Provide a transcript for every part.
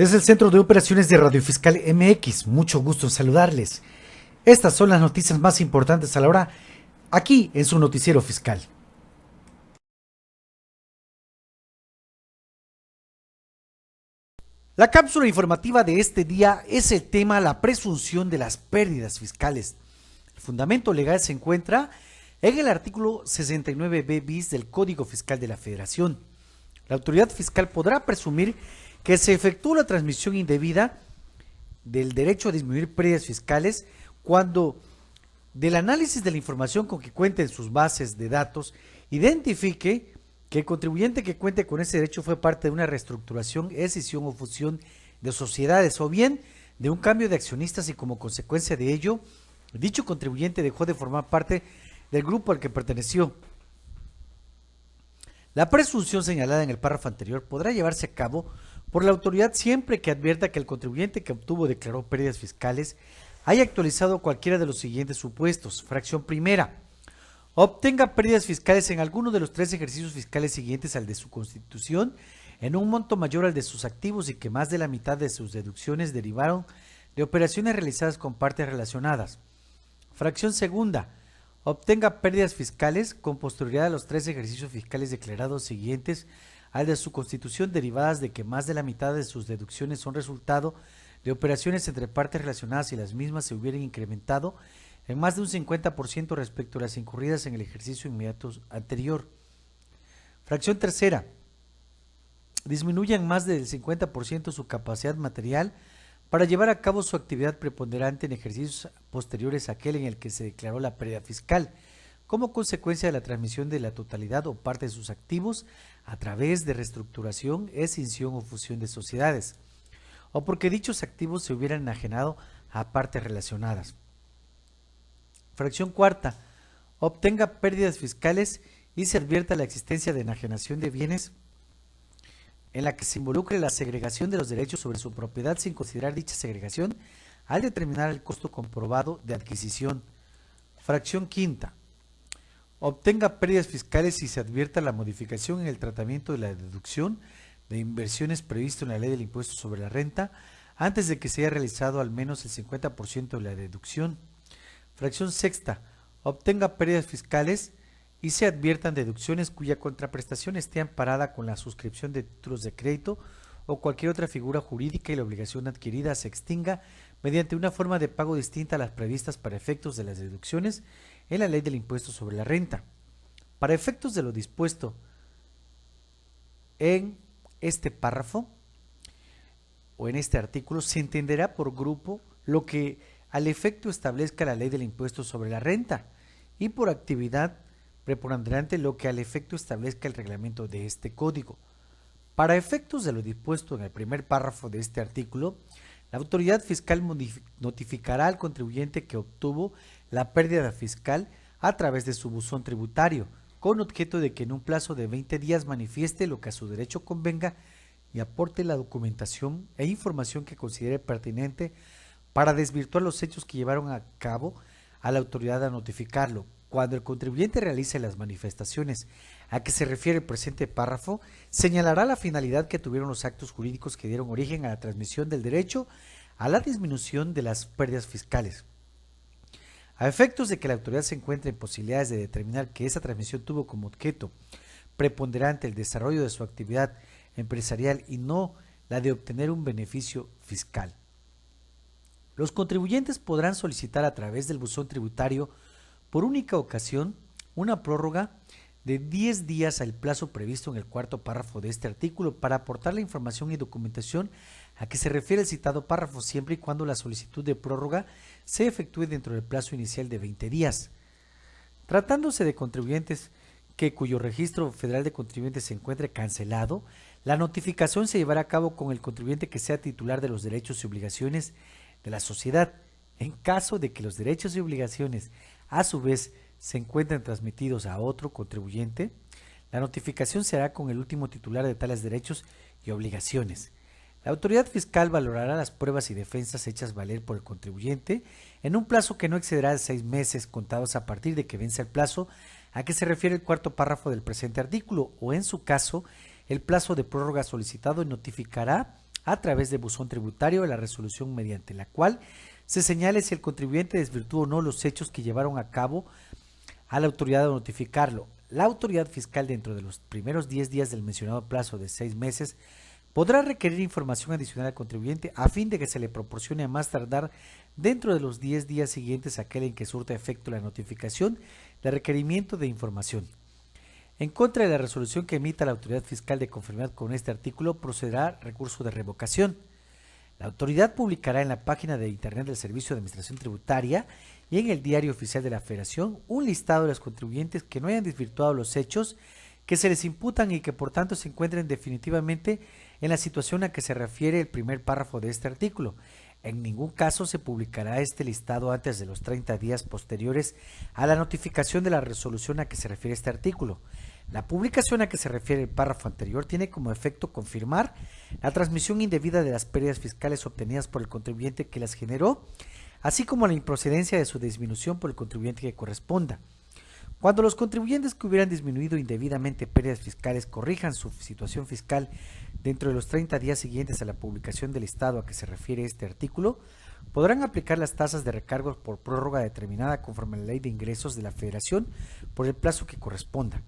Desde el Centro de Operaciones de Radio Fiscal MX, mucho gusto en saludarles. Estas son las noticias más importantes a la hora, aquí en su noticiero fiscal. La cápsula informativa de este día es el tema la presunción de las pérdidas fiscales. El fundamento legal se encuentra en el artículo 69b bis del Código Fiscal de la Federación. La autoridad fiscal podrá presumir que se efectuó la transmisión indebida del derecho a disminuir pérdidas fiscales cuando del análisis de la información con que cuente en sus bases de datos identifique que el contribuyente que cuente con ese derecho fue parte de una reestructuración, escisión o fusión de sociedades o bien de un cambio de accionistas y como consecuencia de ello, dicho contribuyente dejó de formar parte del grupo al que perteneció. La presunción señalada en el párrafo anterior podrá llevarse a cabo por la autoridad siempre que advierta que el contribuyente que obtuvo o declaró pérdidas fiscales haya actualizado cualquiera de los siguientes supuestos. Fracción primera, obtenga pérdidas fiscales en alguno de los 3 ejercicios fiscales siguientes al de su constitución en un monto mayor al de sus activos y que más de la mitad de sus deducciones derivaron de operaciones realizadas con partes relacionadas. Fracción segunda, obtenga pérdidas fiscales con posterioridad a los 3 ejercicios fiscales declarados siguientes al de su constitución derivadas de que más de la mitad de sus deducciones son resultado de operaciones entre partes relacionadas y las mismas se hubieran incrementado en más de un 50% respecto a las incurridas en el ejercicio inmediato anterior. Fracción tercera, disminuya en más del 50% su capacidad material para llevar a cabo su actividad preponderante en ejercicios posteriores a aquel en el que se declaró la pérdida fiscal, como consecuencia de la transmisión de la totalidad o parte de sus activos a través de reestructuración, escisión o fusión de sociedades, o porque dichos activos se hubieran enajenado a partes relacionadas. Fracción cuarta, obtenga pérdidas fiscales y se advierta la existencia de enajenación de bienes en la que se involucre la segregación de los derechos sobre su propiedad sin considerar dicha segregación al determinar el costo comprobado de adquisición. Fracción quinta, obtenga pérdidas fiscales y se advierta la modificación en el tratamiento de la deducción de inversiones previsto en la ley del impuesto sobre la renta antes de que se haya realizado al menos el 50% de la deducción. Fracción sexta, obtenga pérdidas fiscales y se adviertan deducciones cuya contraprestación esté amparada con la suscripción de títulos de crédito o cualquier otra figura jurídica y la obligación adquirida se extinga mediante una forma de pago distinta a las previstas para efectos de las deducciones en la ley del impuesto sobre la renta. Para efectos de lo dispuesto en este párrafo o en este artículo se entenderá por grupo lo que al efecto establezca la ley del impuesto sobre la renta y por actividad preponderante lo que al efecto establezca el reglamento de este código. Para efectos de lo dispuesto en el primer párrafo de este artículo, la autoridad fiscal notificará al contribuyente que obtuvo la pérdida fiscal a través de su buzón tributario, con objeto de que en un plazo de 20 días manifieste lo que a su derecho convenga y aporte la documentación e información que considere pertinente para desvirtuar los hechos que llevaron a cabo a la autoridad a notificarlo. Cuando el contribuyente realice las manifestaciones a que se refiere el presente párrafo, señalará la finalidad que tuvieron los actos jurídicos que dieron origen a la transmisión del derecho a la disminución de las pérdidas fiscales. A efectos de que la autoridad se encuentre en posibilidades de determinar que esa transmisión tuvo como objeto preponderante el desarrollo de su actividad empresarial y no la de obtener un beneficio fiscal. Los contribuyentes podrán solicitar a través del buzón tributario por única ocasión una prórroga de 10 días al plazo previsto en el cuarto párrafo de este artículo para aportar la información y documentación a que se refiere el citado párrafo siempre y cuando la solicitud de prórroga se efectúe dentro del plazo inicial de 20 días. Tratándose de contribuyentes cuyo registro federal de contribuyentes se encuentre cancelado, la notificación se llevará a cabo con el contribuyente que sea titular de los derechos y obligaciones de la sociedad. En caso de que los derechos y obligaciones a su vez se encuentren transmitidos a otro contribuyente, la notificación se hará con el último titular de tales derechos y obligaciones. La autoridad fiscal valorará las pruebas y defensas hechas valer por el contribuyente en un plazo que no excederá de 6 meses contados a partir de que vence el plazo a que se refiere el cuarto párrafo del presente artículo o en su caso el plazo de prórroga solicitado y notificará a través de buzón tributario la resolución mediante la cual se señale si el contribuyente desvirtuó o no los hechos que llevaron a cabo a la autoridad a notificarlo. La autoridad fiscal, dentro de los primeros 10 días del mencionado plazo de 6 meses, podrá requerir información adicional al contribuyente a fin de que se le proporcione a más tardar dentro de los 10 días siguientes a aquel en que surta efecto la notificación de requerimiento de información. En contra de la resolución que emita la autoridad fiscal de conformidad con este artículo, procederá recurso de revocación. La autoridad publicará en la página de internet del Servicio de Administración Tributaria y en el Diario Oficial de la Federación un listado de los contribuyentes que no hayan desvirtuado los hechos que se les imputan y que por tanto se encuentren definitivamente en la situación a que se refiere el primer párrafo de este artículo. En ningún caso se publicará este listado antes de los 30 días posteriores a la notificación de la resolución a que se refiere este artículo. La publicación a que se refiere el párrafo anterior tiene como efecto confirmar la transmisión indebida de las pérdidas fiscales obtenidas por el contribuyente que las generó, así como la improcedencia de su disminución por el contribuyente que corresponda. Cuando los contribuyentes que hubieran disminuido indebidamente pérdidas fiscales corrijan su situación fiscal dentro de los 30 días siguientes a la publicación del listado a que se refiere este artículo, podrán aplicar las tasas de recargos por prórroga determinada conforme a la Ley de Ingresos de la Federación por el plazo que corresponda.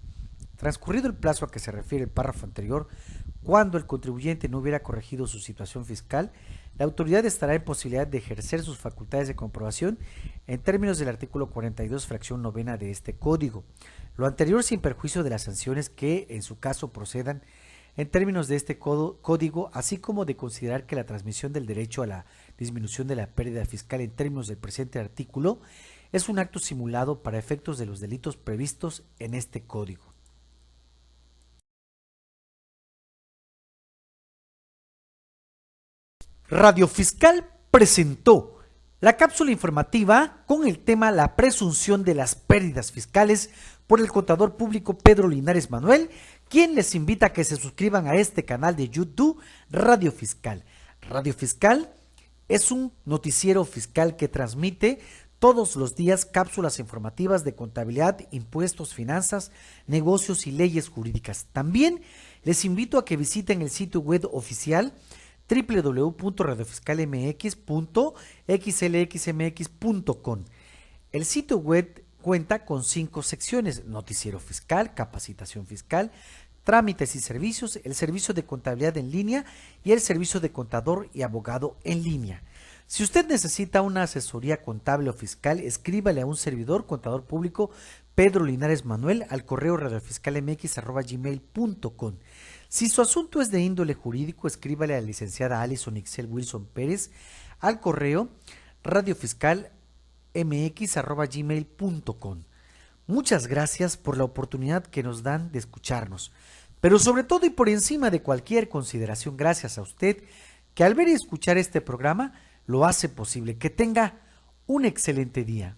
Transcurrido el plazo a que se refiere el párrafo anterior, cuando el contribuyente no hubiera corregido su situación fiscal, la autoridad estará en posibilidad de ejercer sus facultades de comprobación en términos del artículo 42, fracción novena de este código. Lo anterior sin perjuicio de las sanciones que, en su caso, procedan en términos de este código, así como de considerar que la transmisión del derecho a la disminución de la pérdida fiscal en términos del presente artículo es un acto simulado para efectos de los delitos previstos en este código. Radio Fiscal presentó la cápsula informativa con el tema La presunción de las pérdidas fiscales por el contador público Pedro Linares Manuel, quien les invita a que se suscriban a este canal de YouTube Radio Fiscal. Radio Fiscal es un noticiero fiscal que transmite todos los días cápsulas informativas de contabilidad, impuestos, finanzas, negocios y leyes jurídicas. También les invito a que visiten el sitio web oficial www.radiofiscalmx.xlxmx.com. El sitio web cuenta con 5 secciones: noticiero fiscal, capacitación fiscal, trámites y servicios, el servicio de contabilidad en línea y el servicio de contador y abogado en línea. Si usted necesita una asesoría contable o fiscal, escríbale a un servidor contador público Pedro Linares Manuel al correo radiofiscalmx@gmail.com. Si su asunto es de índole jurídico, escríbale a la licenciada Alison Ixel Wilson Pérez al correo radiofiscalmx@gmail.com. Muchas gracias por la oportunidad que nos dan de escucharnos, pero sobre todo y por encima de cualquier consideración, gracias a usted que al ver y escuchar este programa lo hace posible. Que tenga un excelente día.